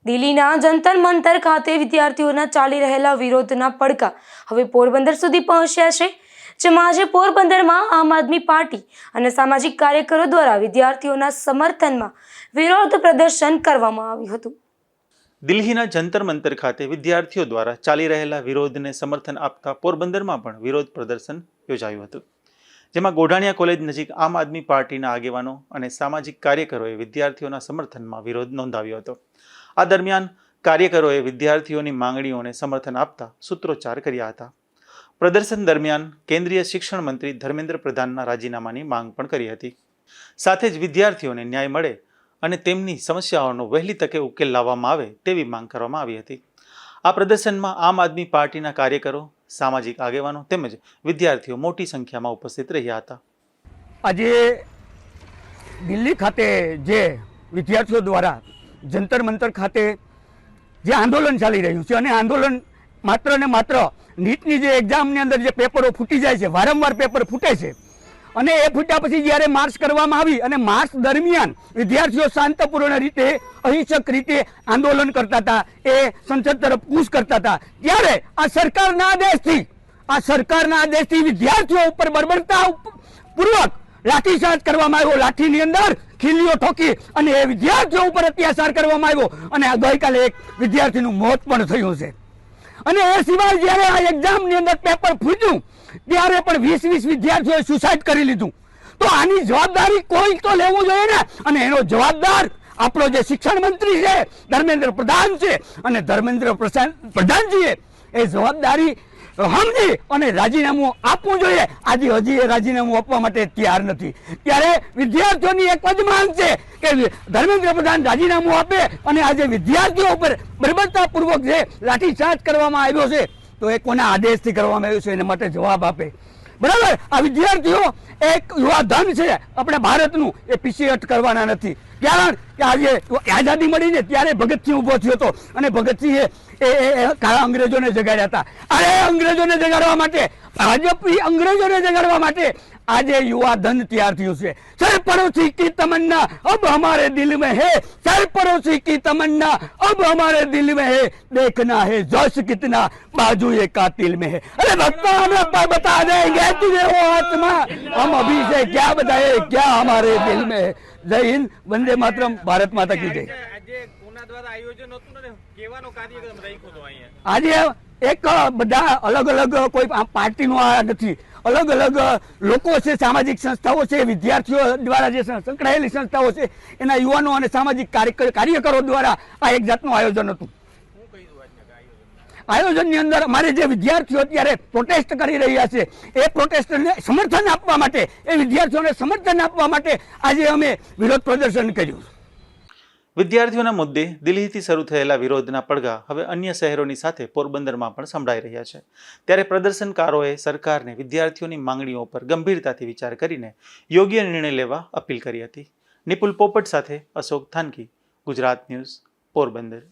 દિલ્હીના જંતર મંતર ખાતે વિદ્યાર્થીઓના ચાલી રહેલા વિરોધના પડઘા હવે પોરબંદર સુધી પહોંચ્યા છે, જેમાં આજે પોરબંદરમાં આમ આદમી પાર્ટી અને સામાજિક કાર્યકરો દ્વારા વિદ્યાર્થીઓના સમર્થનમાં વિરોધ પ્રદર્શન કરવામાં આવ્યું હતું. દિલ્હીના જંતર મંતર ખાતે વિદ્યાર્થીઓ દ્વારા ચાલી રહેલા વિરોધને સમર્થન આપતા પોરબંદરમાં પણ વિરોધ પ્રદર્શન યોજાયું હતું, જેમાં ગોઢાણીયા કોલેજ નજીક આમ આદમી પાર્ટીના આગેવાનો અને સામાજિક કાર્યકરોએ વિદ્યાર્થીઓના સમર્થનમાં વિરોધ નોંધાવ્યો હતો. આ દરમિયાન કાર્યકરોએ વિદ્યાર્થીઓની માંગણીઓને સમર્થન આપતા સૂત્રોચ્ચાર કર્યા હતા. પ્રદર્શન દરમિયાન કેન્દ્રીય શિક્ષણ મંત્રી ધર્મેન્દ્ર પ્રધાનના રાજીનામાની માંગ પણ કરી હતી. સાથે જ વિદ્યાર્થીઓને ન્યાય મળે અને તેમની સમસ્યાઓનો વહેલી તકે ઉકેલ લાવવામાં આવે તેવી માંગ કરવામાં આવી હતી. આ પ્રદર્શનમાં આમ આદમી પાર્ટીના કાર્યકરો, સામાજિક આગેવાનો તેમજ વિદ્યાર્થીઓ મોટી સંખ્યામાં ઉપસ્થિત રહ્યા હતા. આજે દિલ્હી ખાતે જે વિદ્યાર્થીઓ દ્વારા જંતર મંતર ખાતે જે આંદોલન ચાલી રહ્યું છે અને આંદોલન માત્ર ને માત્ર નીટની જે એક્ઝામની અંદર જે પેપરો ફૂટી જાય છે, વારંવાર પેપર ફૂટે છે અને એ ફૂટ્યા પછી જ્યારે માર્ચ કરવામાં આવી અને માર્ચ દરમિયાન વિદ્યાર્થીઓ શાંતપૂર્ણ રીતે અહિંસક રીતે આંદોલન કરતા હતા, એ સંસદ તરફ કૂચ કરતા હતા, ત્યારે આ સરકારના આદેશથી વિદ્યાર્થીઓ ઉપર બર્બરતા પૂર્વક લાઠીચાર્જ કરવામાં આવ્યો. લાઠીની અંદર ખીલીઓ ઠોકી અને એ વિદ્યાર્થીઓ ઉપર અત્યાચાર કરવામાં આવ્યો અને આ ગઈકાલે એક વિદ્યાર્થીનું મોત પણ થયું છે. અને એ સિવાય જ્યારે આ એક્ઝામની અંદર પેપર ફૂટ્યું ત્યારે પણ 20 વિદ્યાર્થીઓએ સુસાઇડ કરી લીધું. તો આની જવાબદારી કોઈ તો લેવું જોઈએ ને, અને એનો જવાબદાર આપણો જે શિક્ષણ મંત્રી છે ધર્મેન્દ્ર પ્રધાન છે, અને ધર્મેન્દ્ર પ્રધાનજીએ એ જવાબદારી સમજી અને રાજીનામું આપવું જોઈએ. આજે હજી એ રાજીનામું આપવા માટે તૈયાર નથી. ત્યારે વિદ્યાર્થીઓની એક જ માંગ છે કે ધર્મેન્દ્ર પ્રધાન રાજીનામું આપે અને આજે વિદ્યાર્થીઓ ઉપર બર્બરતાપૂર્વક જે લાઠીચાર્જ કરવામાં આવ્યો છે તો એ કોના આદેશથી કરવામાં આવ્યું છે એના માટે જવાબ આપે. બરાબર, આ વિદ્યાર્થીઓ એક યુવા ધન છે આપણે ભારતનું, એ પીછી હટ કરવાના નથી. કારણ કે આજે આઝાદી મળી ને ત્યારે ભગતસિંહ ઊભો થયો હતો અને ભગતસિંહે એ કાળા અંગ્રેજોને જગાડ્યા હતા. અરે અંગ્રેજોને જગાડવા માટે, ભાજપી અંગ્રેજોને જગાડવા માટે આજે યુવા ધન તૈયાર થયું છે. સરપરોશી કી તમન્ના અબ હમારે દિલ में है, सरपरोशी की तमन्ना अब हमारे दिल में है, देखना है जोश कितना बाजू ये कातिल में है. अरे भक्ता हमें बता देंगे तुझे वो आत्मा, हम अभी से क्या बताए क्या हमारे दिल में है. जय हिंद, वंदे मातरम, भारत माता की जय. આજે એક બધા અલગ અલગ કોઈ પાર્ટીનો આ નથી, અલગ અલગ લોકો છે, સામાજિક સંસ્થાઓ છે, વિદ્યાર્થીઓ દ્વારા જે સંકળાયેલી સંસ્થાઓ છે એના યુવાનો અને સામાજિક કાર્યકરો દ્વારા આ એક જાતનું આયોજન હતું. આયોજનની અંદર અમારે જે વિદ્યાર્થીઓ અત્યારે પ્રોટેસ્ટ કરી રહ્યા છે એ પ્રોટેસ્ટને સમર્થન આપવા માટે, એ વિદ્યાર્થીઓને સમર્થન આપવા માટે આજે અમે વિરોધ પ્રદર્શન કર્યું. વિદ્યાર્થીઓના મુદ્દે દિલ્હીથી શરૂ થયેલા વિરોધના પડઘા હવે અન્ય શહેરોની સાથે પોરબંદરમાં પણ સંભળાઈ રહ્યા છે. ત્યારે પ્રદર્શનકારોએ સરકારને વિદ્યાર્થીઓની માંગણીઓ પર ગંભીરતાથી વિચાર કરીને યોગ્ય નિર્ણય લેવા અપીલ કરી હતી. નિપુલ પોપટ સાથે અશોક થાનકી, ગુજરાત ન્યૂઝ, પોરબંદર.